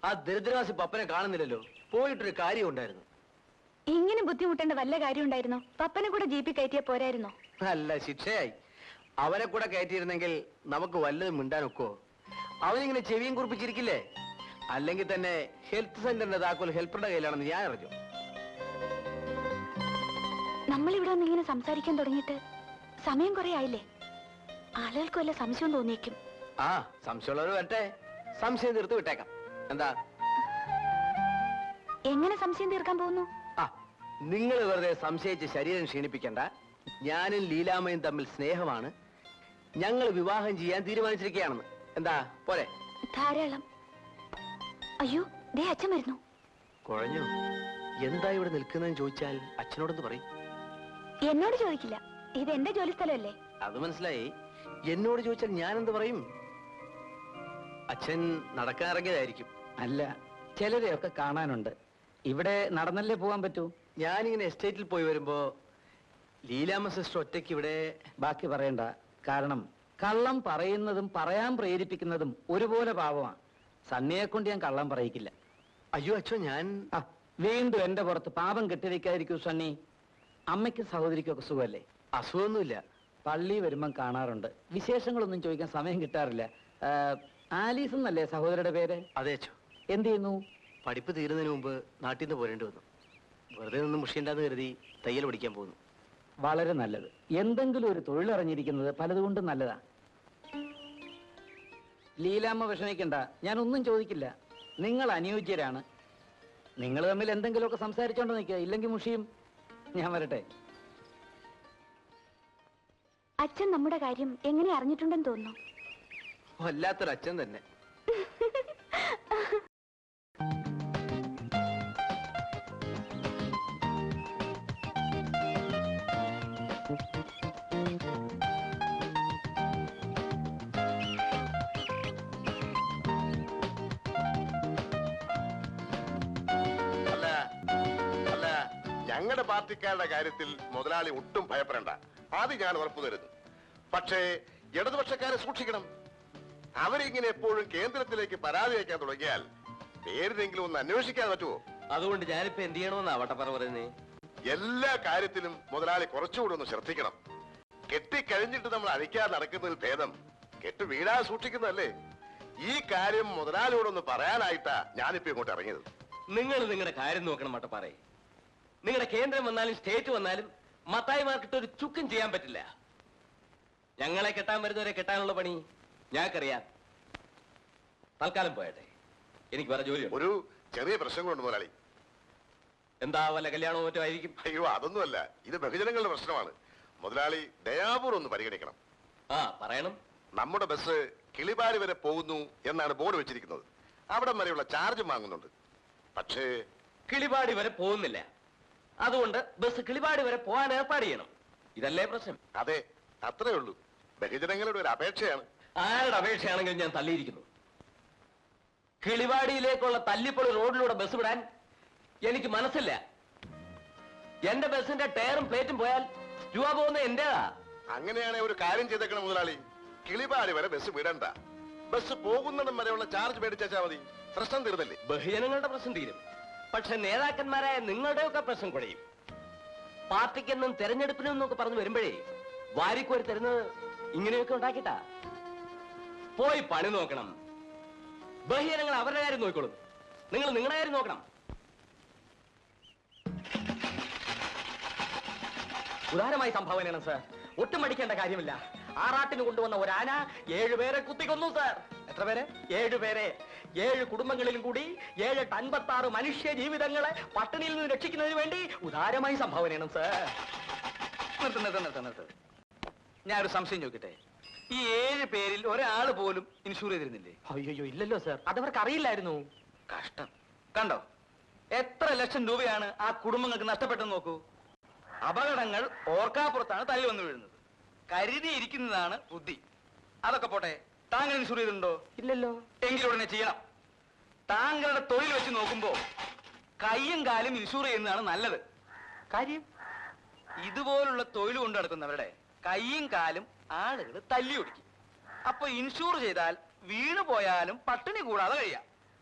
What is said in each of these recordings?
ആ ദരിദ്രവാസി പപ്പനെ കാണുന്നില്ലല്ലോ. പോയിട്ടൊരു കാര്യം ഉണ്ടായിരുന്നു. ഇങ്ങനെ ബുദ്ധിമുട്ടേണ്ട വല്ല കാര്യം ഉണ്ടായിരുന്നോ? പപ്പനെ കൂടെ ജീപ്പിൽ കയറ്റിയാ പോരായിരുന്നോ? അല്ല, ശിക്ഷയായി. അവനെ കൂടെ കയറ്റിയിരുന്നെങ്കിൽ നമുക്ക് വല്ലതും മിണ്ടാനൊക്കോ? അവനിങ്ങനെ ചെവിയും കുറിപ്പിച്ചിരിക്കില്ലേ? അല്ലെങ്കിൽ തന്നെ ഹെൽത്ത് സെന്ററിന്റെ താക്കോൽ ഹെൽപ്പറുടെ കയ്യിലാണെന്ന് ഞാൻ അറിഞ്ഞു. നമ്മളിവിടെ ഒന്ന് ഇങ്ങനെ സംസാരിക്കാൻ തുടങ്ങിയിട്ട് സമയം കുറെ ആയില്ലേ? ആളുകൾക്ക് വല്ല സംശയം തോന്നിയേക്കും. ആ, സംശയമുള്ളവർ വരട്ടെ, സംശയം തീർത്ത് വിട്ടേക്കാം. എന്താ? എങ്ങനെ സംശയം തീർക്കാൻ പോകുന്നു? ആ, നിങ്ങൾ വെറുതെ സംശയിച്ച് ശരീരം ക്ഷീണിപ്പിക്കണ്ട. ഞാനും ലീലാമ്മയും തമ്മിൽ സ്നേഹമാണ്. ഞങ്ങൾ വിവാഹം ചെയ്യാൻ തീരുമാനിച്ചിരിക്കുകയാണെന്ന്. എന്താ, പോരെ? ധാരാളം. അയ്യോ, ദേ അച്ഛൻ വരുന്നു. കുഴഞ്ഞു. എന്താ ഇവിടെ നിൽക്കുന്നതെന്ന് ചോദിച്ചാൽ അച്ഛനോടൊന്ന് പറയും. എന്നോട് ചോദിക്കില്ല, ഇത് എന്റെ ജോലി സ്ഥലമല്ലേ. അത് മനസ്സിലായി. എന്നോട് ചോദിച്ചാൽ ഞാൻ എന്ത് പറയും? അച്ഛൻ നടക്കാൻ ഇറങ്ങിയതായിരിക്കും. അല്ല, ചിലരെയൊക്കെ കാണാനുണ്ട്. ഇവിടെ നടന്നല്ലേ പോകാൻ പറ്റൂ? ഞാനിങ്ങനെ എസ്റ്റേറ്റിൽ പോയി വരുമ്പോ ലീലാമ്മ സിസ്റ്റർ ഒറ്റയ്ക്ക് ഇവിടെ. ബാക്കി പറയണ്ട. കാരണം കള്ളം പറയുന്നതും പറയാൻ പ്രേരിപ്പിക്കുന്നതും ഒരുപോലെ പാവമാണ്. സണ്ണിയെ കൊണ്ട് ഞാൻ കള്ളം പറയിക്കില്ല. അയ്യോ അച്ഛോ, ഞാൻ വീണ്ടും എന്റെ പുറത്ത് പാപം കെട്ടിവെക്കാതിരിക്കൂ സണ്ണി. അമ്മയ്ക്കും സഹോദരിക്കൊക്കെ സുഖമല്ലേ? അസുഖമൊന്നുമില്ല. പള്ളി വരുമ്പം കാണാറുണ്ട്. വിശേഷങ്ങളൊന്നും ചോദിക്കാൻ സമയം കിട്ടാറില്ല. ആലീസ് എന്നല്ലേ സഹോദരിയുടെ പേര്? അതെ അച്ഛോ. എന്ത് ചെയ്യുന്നു? പഠിപ്പ് തീരുന്നതിന് മുമ്പ് നാട്ടിൽ നിന്ന് പോരേണ്ടി വന്നു. വെറുതെ നിന്ന് മുഷിയുണ്ടാന്ന് കരുതി തയ്യൽ പഠിക്കാൻ പോകുന്നു. വളരെ നല്ലത്. എന്തെങ്കിലും ഒരു തൊഴിലറിഞ്ഞിരിക്കുന്നത് പലതുകൊണ്ടും നല്ലതാ. ലീലാമ്മ വിഷമിക്കണ്ട, ഞാൻ ഒന്നും ചോദിക്കില്ല. നിങ്ങൾ അനുയോജ്യരാണ്. നിങ്ങൾ തമ്മിൽ എന്തെങ്കിലുമൊക്കെ സംസാരിച്ചോണ്ട് നിൽക്കുക, ഇല്ലെങ്കിൽ മുഷിയും. ഞാൻ വരട്ടെ. അച്ഛൻ നമ്മുടെ കാര്യം എങ്ങനെ അറിഞ്ഞിട്ടുണ്ടെന്ന് തോന്നുന്നു. വല്ലാത്തൊരു അച്ഛൻ തന്നെ. ഞങ്ങളുടെ പാർട്ടിക്കാരുടെ കാര്യത്തിൽ മുതലാളി ഒട്ടും ഭയപ്പെടേണ്ട. അത് ഞാൻ ഉറപ്പു തരുന്നു. പക്ഷേ ഇടതുപക്ഷക്കാരെ സൂക്ഷിക്കണം. അവരിങ്ങനെ എപ്പോഴും കേന്ദ്രത്തിലേക്ക് പരാതി വയ്ക്കാൻ തുടങ്ങിയാൽ പേരിനെങ്കിലും ഒന്ന് അന്വേഷിക്കാൻ പറ്റുമോ? അതുകൊണ്ട് ഞാനിപ്പോ എന്ത് ചെയ്യണമെന്നാ വട്ടപ്പറ പറയുന്നേ? എല്ലാ കാര്യത്തിലും മുതലാളി കുറച്ചുകൂടി ഒന്ന് ശ്രദ്ധിക്കണം. കെട്ടിക്കഴിഞ്ഞിട്ട് നമ്മൾ അഴിക്കാതെ നടക്കുന്നതിൽ ഭേദം കെട്ട് വീഴാതെ സൂക്ഷിക്കുന്നതല്ലേ. ഈ കാര്യം മുതലാളിയോടൊന്ന് പറയാനായിട്ടാ ഞാനിപ്പോ ഇങ്ങോട്ട് ഇറങ്ങിയത്. നിങ്ങൾ നിങ്ങളുടെ കാര്യം നോക്കണം വട്ടപ്പാറേ. നിങ്ങളുടെ കേന്ദ്രം വന്നാലും സ്റ്റേറ്റ് വന്നാലും മത്തായിമാർക്കിട്ട് ഒരു ചുക്കും ചെയ്യാൻ പറ്റില്ല. ഞങ്ങളെ കെട്ടാൻ വരുന്നവരെ കെട്ടാനുള്ള പണി ഞങ്ങൾക്കറിയാം. തൽക്കാലം പോയട്ടെ, എനിക്ക് വേറെ ജോലിയുണ്ട്. ഒരു ചെറിയ പ്രശ്നങ്ങളുണ്ട് മുതലാളി. എന്താ, വല്ല കല്യാണമോ മറ്റോ ആയിരിക്കും? അയ്യോ, അതൊന്നുമല്ല. ഇത് ബഹുജനങ്ങളുടെ പ്രശ്നമാണ്. മുതലാളി ദയാപൂർവ്വം ഒന്ന് പരിഗണിക്കണം. ആ, പറയണം. നമ്മുടെ ബസ് കിളിപാരി വരെ പോകുന്നു എന്നാണ് ബോർഡ് വെച്ചിരിക്കുന്നത്. അവിടം വരെയുള്ള ചാർജ് വാങ്ങുന്നുണ്ട്. പക്ഷേ കിളിപാടി വരെ പോകുന്നില്ല. അതുകൊണ്ട് ബസ് കിളിപാടി വരെ പോകാൻ ഏർപ്പാട് ചെയ്യണം. ഇതല്ലേ പ്രശ്നം? അതെ, അത്രേ ഉള്ളൂ. ബഹുജനങ്ങളുടെ ഒരു അപേക്ഷയാണ്. ആരുടെ അപേക്ഷയാണെങ്കിൽ ഞാൻ തള്ളിയിരിക്കുന്നു. കിളിവാടിയിലേക്കുള്ള തല്ലിപ്പൊളി റോഡിലൂടെ ബസ് വിടാൻ എനിക്ക് മനസ്സില്ല. എന്റെ ബസിന്റെ ടയറും പ്ലേറ്റും പോയാൽ രൂപ പോകുന്ന എന്റേതാ. അങ്ങനെയാണെങ്കിൽ ഒരു കാര്യം ചെയ്തേക്കണം മുതലാളി. കിളിപാടി വരെ ബസ് വിടണ്ട. ബസ് പോകുന്നിടം വരെയുള്ള ചാർജ് മേടിച്ചാൽ മതി. പ്രശ്നം തീർന്നില്ലേ? ബഹുജനങ്ങളുടെ പ്രശ്നം തീരും. പക്ഷെ നേതാക്കന്മാരായ നിങ്ങളുടെയൊക്കെ പ്രശ്നം കുഴയും. പാർട്ടിക്കെന്നും തെരഞ്ഞെടുപ്പിനും എന്നൊക്കെ പറഞ്ഞു വരുമ്പോഴേ വാരിക്കോരി തരുന്നത് ഇങ്ങനെയൊക്കെ ഉണ്ടാക്കിട്ടാ. പോയി പണി നോക്കണം. ബഹുജനങ്ങൾ അവരുടെ കാര്യം നോക്കിക്കോളും. നിങ്ങൾ നിങ്ങളുടെ കാര്യം നോക്കണം. ഉദാരമായി സംഭാവനയാണ് സാർ. ഒട്ടും മടിക്കേണ്ട കാര്യമില്ല. ആറാട്ടിന് കൊണ്ടുവന്ന ഒരു ആന 7 പേരെ കുത്തിക്കൊന്നു സാർ. എത്ര പേരെ? 7 പേരെ. 7 കുടുംബങ്ങളിലും കൂടി 756 മനുഷ്യ ജീവിതങ്ങളെ പട്ടിണിയിൽ നിന്ന് രക്ഷിക്കുന്നതിന് വേണ്ടി ഉദാരമായി സംഭാവനയാണ് സാർ. നിർത്ത്. ഞാനൊരു സംശയം ചോദിക്കട്ടെ. ഈ 7 പേരിൽ ഒരാള് പോലും ഇൻഷൂർ ചെയ്തിരുന്നില്ലേ? അയ്യോ, ഇല്ലല്ലോ സാർ. അതവർക്ക് അറിയില്ലായിരുന്നു. കഷ്ടം. കണ്ടോ എത്ര ലക്ഷം രൂപയാണ് ആ കുടുംബങ്ങൾക്ക് നഷ്ടപ്പെട്ടെന്ന് നോക്കൂ. അപകടങ്ങൾ ഓർക്കാപ്പുറത്താണ് തല്ലി വന്നു വീഴുന്നത്. കരുതിയിരിക്കുന്നതാണ് ബുദ്ധി. അതൊക്കെ പോട്ടെ, താങ്കൾ ഇൻഷൂർ ചെയ്തിട്ടുണ്ടോ? ഇല്ലല്ലോ. എങ്കിലും ഉടനെ ചെയ്യണം. താങ്കളുടെ തൊഴിൽ വെച്ച് നോക്കുമ്പോ കയ്യും കാലും ഇൻഷൂർ ചെയ്യുന്നതാണ് നല്ലത്. കാര്യം ഇതുപോലുള്ള തൊഴിൽ കൊണ്ട് നടക്കുന്നവരുടെ കയ്യും കാലും ആളുകൾ തല്ലി ഒടിക്കും. അപ്പൊ ഇൻഷൂർ ചെയ്താൽ വീണു പോയാലും പട്ടിണി കൂടാതെ കഴിയാം.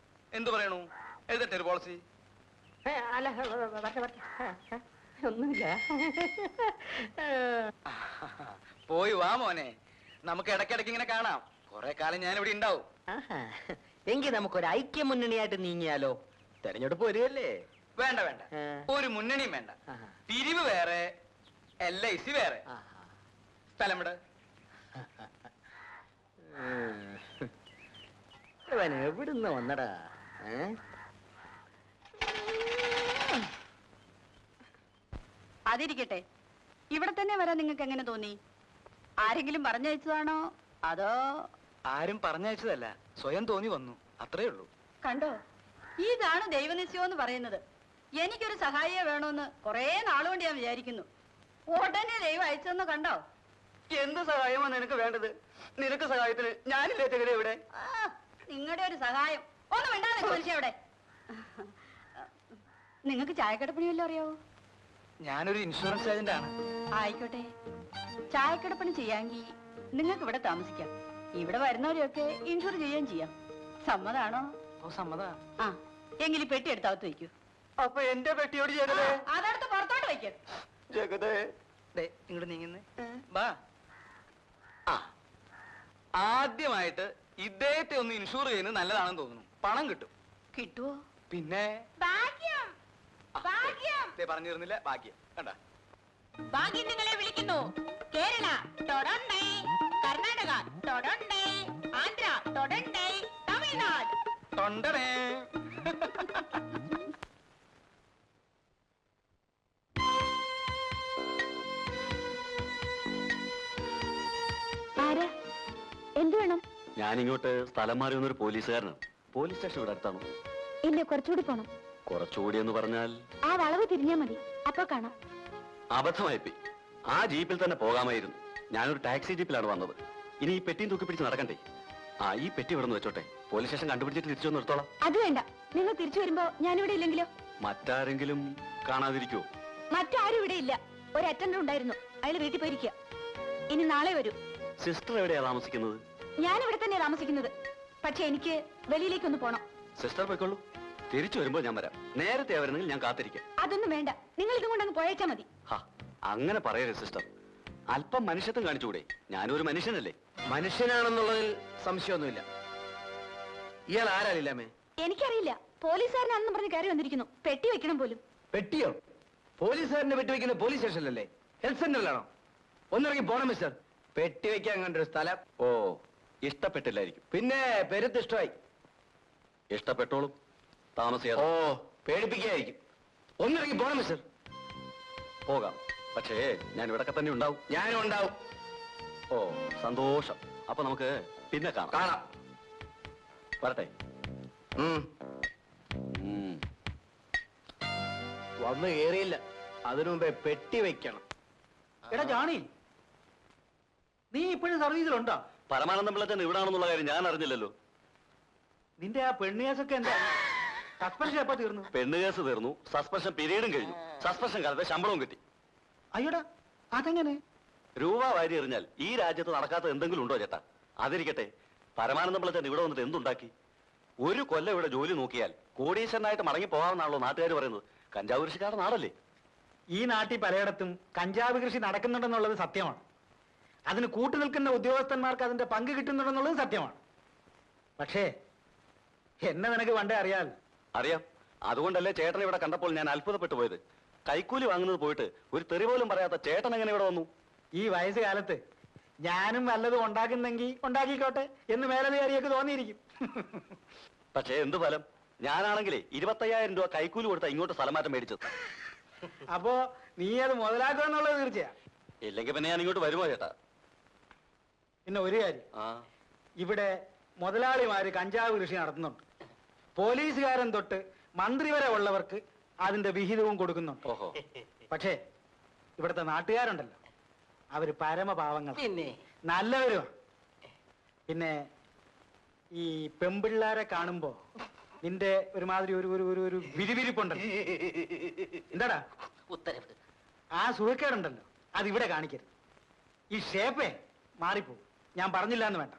എന്തു പറയണു? എഴുതട്ടെ ഒരു പോളിസി? അല്ല വരട്ടെ വരട്ടെ. ഒന്നുമില്ല. പോയി വാ മോനെ, നമുക്ക് ഇടയ്ക്കിടയ്ക്ക് ഇങ്ങനെ കാണാം. കുറെ കാലം ഞാൻ ഇവിടെ ഉണ്ടാവും. എങ്കിൽ നമുക്കൊരു ഐക്യ മുന്നണിയായിട്ട് നീങ്ങിയാലോ? തെരഞ്ഞെടുപ്പ് വരികയല്ലേ? വേണ്ട വേണ്ട, ഒരു മുന്നണിയും വേണ്ട. പിരിവ് വേറെ, LIC വേറെ. സ്ഥലം ഇവിടെ. ഇവൻ എവിടുന്ന് വന്നടാ? അതിരിക്കട്ടെ, ഇവിടെ തന്നെ വരാൻ നിങ്ങൾക്ക് എങ്ങനെ തോന്നി? ആരെങ്കിലും പറഞ്ഞയച്ചതാണോ അതോ? ആരും പറഞ്ഞയച്ചതല്ല, സ്വയം തോന്നി വന്നു, അത്രേ ഉള്ളൂ. കണ്ടോ, ഇതാണ് ദൈവനിശ്ചയം എന്ന് പറയുന്നത്. എനിക്കൊരു സഹായിയെ വേണമെന്ന് കുറെ നാളുകൊണ്ട് ഞാൻ വിചാരിക്കുന്നു. ഉടനെ ദൈവം അയച്ചെന്ന് കണ്ടോ? എന്ത് സഹായമാണ് നിനക്ക് വേണ്ടത്? നിനക്ക് സഹായത്തിന് ഞാനില്ലേ തെങ്ങനെ ഇവിടെ? നിങ്ങളുടെ ഒരു സഹായം ഒന്നും വേണ്ടാതെ മനുഷ്യ അവിടെ. നിങ്ങൾക്ക് ചായക്കടപ്പണി വല്ലതും അറിയാവോ? ഞാനൊരു ഇൻഷുറൻസ് ഏജന്റ് ആണ്. ആയിക്കോട്ടെ, ചായക്കടപ്പണി ചെയ്യാമെങ്കിൽ നിങ്ങൾക്ക് ഇവിടെ താമസിക്കാം. ഇവിടെ വരുന്നവരെയൊക്കെ ഇൻഷുർ ചെയ്യുകയും ചെയ്യാം. സമ്മതാണോ? ഓ സമ്മത. ആ, എങ്കിൽ ഈ പെട്ടി എടുത്തകത്ത് വയ്ക്കൂ. അപ്പൊ എന്റെ പെട്ടിയോട് ജഗതേ. അതടുത്ത് പുറത്തോട്ട് വയ്ക്കും. ജഗതേ, ഇങ്ങോട്ട് നീങ്ങുന്നേ. ബാ. ആ, ആദ്യമായിട്ട് ഇദ്ദേഹത്തെ ഒന്ന് ഇൻഷുർ ചെയ്യുന്നത് നല്ലതാണെന്ന് തോന്നുന്നു. പണം കിട്ടും. കിട്ടുവോ? പിന്നെ ഭാഗ്യം, ഭാഗ്യം. പറഞ്ഞിരുന്നില്ല, ഭാഗ്യം. കണ്ട, ഭാഗ്യം നിങ്ങളെ വിളിക്കുന്നു. കേരള തൊടണ്ടേ, കർണാടക തൊടണ്ടേ, ആന്ധ്ര തൊടണ്ടേ, തമിഴ്നാട് തൊണ്ടടേ. ആരാ? എന്തു വേണം? ഞാനിങ്ങോട്ട് സ്ഥലം മാറി വന്നൊരു പോലീസുകാരനാണ്. പോലീസ് സ്റ്റേഷൻ ഇവിടെ അടുത്താണോ? ഇല്ല, കുറച്ചുകൂടി പോണം. കുറച്ചുകൂടി എന്ന് പറഞ്ഞാൽ ആ വളവ് തിരിഞ്ഞാ മതി, അപ്പൊ കാണാം. അബദ്ധമായിപ്പോയി. ആ ജീപ്പിൽ തന്നെ പോകാമായിരുന്നു. ഞാനൊരു ടാക്സി ജീപ്പിലാണ് വന്നത്. ഇനി ഈ പെട്ടിയും തൂക്കി പിടിച്ച് നടക്കണ്ടേ? ആ, ഈ പെട്ടി ഇവിടെ നിന്ന് വെച്ചോട്ടെ. പോലീസ് സ്റ്റേഷൻ കണ്ടുപിടിച്ചിട്ട് തിരിച്ചു വന്ന് എടുത്തോളാം. അത് വേണ്ട, നിങ്ങൾ തിരിച്ചു വരുമ്പോ ഞാനിവിടെ ഇല്ലെങ്കിലോ? മറ്റാരെങ്കിലും കാണാതിരിക്കുവോ? മറ്റാരും ഇവിടെ ഇല്ല. ഒരു അറ്റൻഡർ ഉണ്ടായിരുന്നു, അയാൾ വീട്ടിൽ പോയിരിക്കുക. ഇനി നാളെ വരൂ. സിസ്റ്റർ എവിടെയാ താമസിക്കുന്നത്? ഞാനിവിടെ തന്നെയാ താമസിക്കുന്നത്. പക്ഷെ എനിക്ക് വെളിയിലേക്കൊന്ന് പോണം. സിസ്റ്റർ പോയിക്കോളൂ, തിരിച്ചു വരുമ്പോൾ ഞാൻ വരാം. നേരത്തെ വരുന്നെങ്കിൽ ഞാൻ കാത്തിരിക്കാം. അതൊന്നും വേണ്ട, നിങ്ങൾ ഇതും കൊണ്ടങ്ങ് പോയേച്ചാ മതി. ഹാ, അങ്ങനെ പറയരുത് സിസ്റ്റർ. അല്പം മനുഷ്യത്വം കാണിച്ചുകൂടെ? ഞാനൊരു മനുഷ്യനല്ലേ? മനുഷ്യനാണെന്നുള്ളതിൽ സംശയമൊന്നുമില്ല. ഇയാൾ ആരാളില്ലാമേ? എനിക്കറിയില്ല. പോലീസുകാരനാണെന്ന് പറഞ്ഞ് കയറി വന്നിരിക്കുന്നു. പെട്ടി വെക്കണം പോലും. പെട്ടിയോ? പോലീസുകാരനെ പെട്ടി വെക്കുന്ന പോലീസ് സ്റ്റേഷനിലല്ലേ? ഹെൽത്ത് സെന്ററിലാണോ? ഒന്നിറങ്ങി പോണം മിസ്റ്റർ. പെട്ടി വെക്കാൻ കണ്ടൊരു സ്ഥലം. ഓ, ഇഷ്ടപ്പെട്ടില്ലായിരിക്കും. പിന്നെ പെരുത്ത് ഇഷ്ടമായി. ഇഷ്ടപ്പെട്ടോളും, താമസിയാതെ. ഓ, പേടിപ്പിക്കായിരിക്കും. ഒന്നിറങ്ങി പോണം മിസ്റ്റർ. പോകാം, പക്ഷേ ഞാൻ ഇവിടൊക്കെ തന്നെ ഉണ്ടാവും. ഞാനും ഉണ്ടാവും. ഓ, സന്തോഷം. അപ്പൊ നമുക്ക് പിന്നെ കാണാം. കാണാം. വരട്ടെ. ഉം. വന്ന് കേറിയില്ല, അതിനു മുമ്പേ പെട്ടി വെക്കണം. എടാ ജാണി, നീ ഇപ്പോഴും സർവീസിലുണ്ടോ? പരമാനന്ദം പിള്ളച്ചൻ ഇവിടാണെന്നുള്ള കാര്യം ഞാൻ അറിഞ്ഞില്ലല്ലോ. നിന്റെ ആ പെണ്ണുകേസൊക്കെ എന്താ? സസ്പെൻഷൻ എപ്പോ തീർന്നു? പെണ്ണ് കേസ് തീർന്നു, സസ്പെൻഷൻ പീരീഡും കഴിഞ്ഞു. സസ്പെൻഷൻ കാലത്തെ ശമ്പളവും കിട്ടി. അയ്യോടാ, അതെങ്ങനെ? രൂപ വാരി എറിഞ്ഞാൽ ഈ രാജ്യത്ത് നടക്കാത്ത എന്തെങ്കിലും ഉണ്ടോ ചേട്ടാ? അതിരിക്കട്ടെ, പരമാനന്ദം പിള്ളച്ചൻ ഇവിടെ വന്നിട്ട് എന്തുണ്ടാക്കി? ഒരു കൊല്ലം ഇവിടെ ജോലി നോക്കിയാൽ കോടീശ്വരനായിട്ട് മടങ്ങി പോകാമെന്നാണല്ലോ നാട്ടുകാർ പറയുന്നത്. കഞ്ചാവ് കൃഷിക്കാരുടെ നാടല്ലേ? ഈ നാട്ടിൽ പലയിടത്തും കഞ്ചാവ് കൃഷി നടക്കുന്നുണ്ടെന്നുള്ളത് സത്യമാണ്. അതിന് കൂട്ടുനിൽക്കുന്ന ഉദ്യോഗസ്ഥന്മാർക്ക് അതിന്റെ പങ്ക് കിട്ടുന്നുണ്ടെന്നുള്ളത് സത്യമാണ്. പക്ഷേ എന്നെ നിനക്ക് പണ്ടേ അറിയാൽ. അറിയാം. അതുകൊണ്ടല്ലേ ചേട്ടൻ ഇവിടെ കണ്ടപ്പോൾ ഞാൻ അത്ഭുതപ്പെട്ടു പോയത്. കൈക്കൂലി വാങ്ങുന്നത് പോയിട്ട് ഒരു തെറി പോലും പറയാത്ത ചേട്ടൻ എങ്ങനെ ഇവിടെ വന്നു? ഈ വയസ്സുകാലത്ത് ഞാനും വല്ലതും ഉണ്ടാക്കുന്നെങ്കിൽ ഉണ്ടാക്കിക്കോട്ടെ എന്ന് മേലധികാരിയൊക്കെ തോന്നിയിരിക്കും. പക്ഷേ എന്ത് ഫലം? ഞാനാണെങ്കിലേ 25,000 രൂപ കൈക്കൂലി കൊടുത്താ ഇങ്ങോട്ട് സ്ഥലം മാറ്റം മേടിച്ചത്. അപ്പോ നീ അത് മുതലാക്കുക എന്നുള്ളത് തീർച്ചയാ. ഇല്ലെങ്കിൽ പിന്നെ ഞാൻ ഇങ്ങോട്ട് വരുമോ ചേട്ടാ? പിന്നെ ഒരു കാര്യം, ആ, ഇവിടെ മുതലാളിമാര് കഞ്ചാവ് കൃഷി നടത്തുന്നുണ്ട്. പോലീസുകാരൻ തൊട്ട് മന്ത്രി വരെ ഉള്ളവർക്ക് അതിന്റെ വിഹിതവും കൊടുക്കുന്നുണ്ട്. ഓഹോ. പക്ഷേ ഇവിടുത്തെ നാട്ടുകാരുണ്ടല്ലോ, അവര് പരമപാവങ്ങൾ, പിന്നെ നല്ലവരുമാണ്. പിന്നെ ഈ പെമ്പിള്ളാരെ കാണുമ്പോ നിന്റെ ഒരുമാതിരി ഒരു ഒരു ഒരു ഒരു വിരിവിരിപ്പുണ്ടല്ലോ. എന്താടാ ഉത്തരവ്. ആ സുഖക്കേടുണ്ടല്ലോ, അതിവിടെ കാണിക്കരുത്. ഈ ഷേപ്പേ മാറിപ്പോവും. ഞാൻ പറഞ്ഞില്ല എന്ന് വേണ്ട.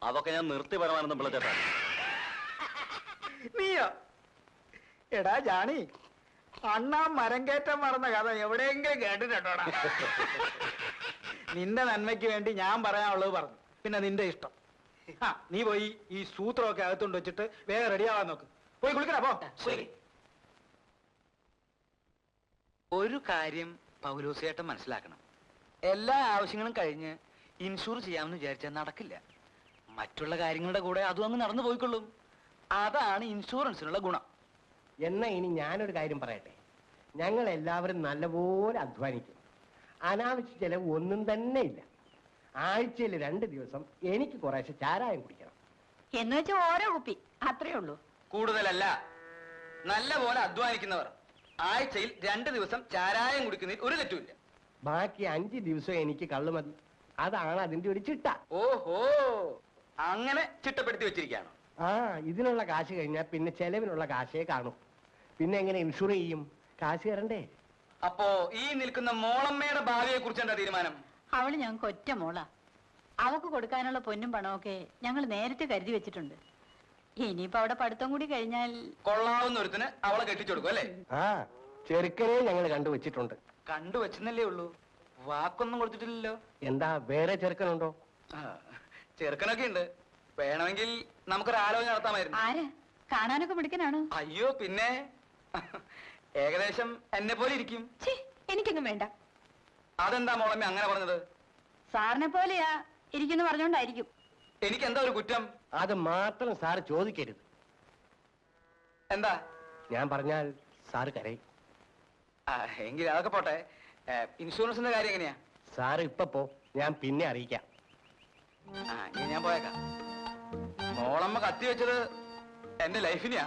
അതൊക്കെ ഞാൻ നിർത്തി പരമാനന്ദം പിള്ള ചേട്ടാ. നീ അറിയോ? എടാ ജാണി, അണ്ണാ മരം കയറ്റം മറന്ന കഥ എവിടെയെങ്കിലും കേട്ടിട്ടോടാ. നിന്റെ നന്മയ്ക്ക് വേണ്ടി ഞാൻ പറയാനുള്ളത് പറഞ്ഞു, പിന്നെ നിന്റെ ഇഷ്ടം. ആ നീ പോയി ഈ സൂത്രമൊക്കെ അകത്തോണ്ട് വെച്ചിട്ട് വേഗം റെഡിയാവാൻ നോക്ക്. പോയി കുളിക്കടാ പോ. ശരി. ഒരു കാര്യം പൗലോസിയേട്ടൻ മനസ്സിലാക്കണം. എല്ലാ ആവശ്യങ്ങളും കഴിഞ്ഞ് ഇൻഷൂർ ചെയ്യാമെന്ന് വിചാരിച്ചാൽ നടക്കില്ല. മറ്റുള്ള കാര്യങ്ങളുടെ കൂടെ അതും അങ്ങ് നടന്നു പോയിക്കൊള്ളും. അതാണ് ഇൻഷുറൻസിനുള്ള ഗുണം. എന്നാ ഇനി ഞാനൊരു കാര്യം പറയട്ടെ. ഞങ്ങൾ എല്ലാവരും നല്ലപോലെ അധ്വാനിക്കും. അനാവശ്യ ചെലവ് ഒന്നും തന്നെ ഇല്ല. ആഴ്ചയിൽ 2 ദിവസം എനിക്ക് കുറേശ്ശെ ചാരായം കുടിക്കണം. എന്ന് വെച്ചാൽ ഓരോ കുപ്പി, അത്രേ ഉള്ളൂ. കൂടുതലല്ല. നല്ല പോലെ അധ്വാനിക്കുന്നവർ ആഴ്ചയിൽ 2 ദിവസം ചാരായം കുടിക്കുന്നതിൽ ഒരു തെറ്റുമില്ല. ബാക്കി 5 ദിവസം എനിക്ക് കള്ളു മതി. അതാണ് അതിന്റെ ഒരു ചിട്ട. ഓഹോ, അങ്ങനെ ചിട്ടപ്പെടുത്തി വെച്ചിരിക്കുകയാണ്. ആ, ഇതിനുള്ള കാശ് കഴിഞ്ഞാൽ പിന്നെ ചെലവിനുള്ള കാശേ കാണൂ. പിന്നെ എങ്ങനെ ഇൻഷുർ ചെയ്യും? കാശ് തരണ്ടേ? അപ്പോ ഈ നിൽക്കുന്ന മോളമ്മയുടെ ഭാവിയെ കുറിച്ച് എന്താ തീരുമാനം? അവള് ഞങ്ങൾക്ക് ഒറ്റ മോളാ. അവക്ക് കൊടുക്കാനുള്ള പൊന്നും പണമൊക്കെ ഞങ്ങൾ നേരത്തെ കരുതി വെച്ചിട്ടുണ്ട്. ഇനിയിപ്പോ അവിടെ പഠിത്തം കൂടി കഴിഞ്ഞാൽ കൊള്ളാവുന്ന ഒരുത്തിന് അവളെ കെട്ടിച്ചു കൊടുക്കും അല്ലേ? ആ, ചെറുക്കനെ ഞങ്ങൾ കണ്ടുവച്ചിട്ടുണ്ട്. കണ്ടുവച്ചെന്നല്ലേ ഉള്ളൂ, വാക്കൊന്നും കൊടുത്തിട്ടില്ലല്ലോ. എന്താ, വേറെ ചെറുക്കനുണ്ടോ? ആ, ചെറുക്കനൊക്കെ ഉണ്ട്. വേണമെങ്കിൽ നമുക്കൊരു ആലോചന നടത്താമായിരുന്നു. ആര് കാണാനൊക്കെ മിടുക്കനാണ്. അയ്യോ പിന്നെ ഏകദേശം എന്നെ പോലെ ഇരിക്കും. ഛീ, എനിക്കൊന്നും വേണ്ട. അതെന്താ മോളമ്മ അങ്ങനെ പറഞ്ഞത്? സാറിനെ പോലെയാ ഇരിക്കുന്നു പറഞ്ഞോണ്ടായിരിക്കും. എനിക്ക് എന്താ ഒരു കുറ്റം? അത് മാത്രം സാറ് ചോദിക്കരുത്. എന്താ? ഞാൻ പറഞ്ഞാൽ സാറ് കരയും. എങ്കിൽ അതൊക്കെ പോട്ടെ. ഇൻഷുറൻസിന്റെ കാര്യം എങ്ങനെയാ? സാറ് ഇപ്പൊ പോ, ഞാൻ പിന്നെ അറിയിക്കാം. ഇനി ഞാൻ പോയേക്കാം. മോളമ്മ കത്തി വെച്ചത് എന്റെ ലൈഫിനെയാ.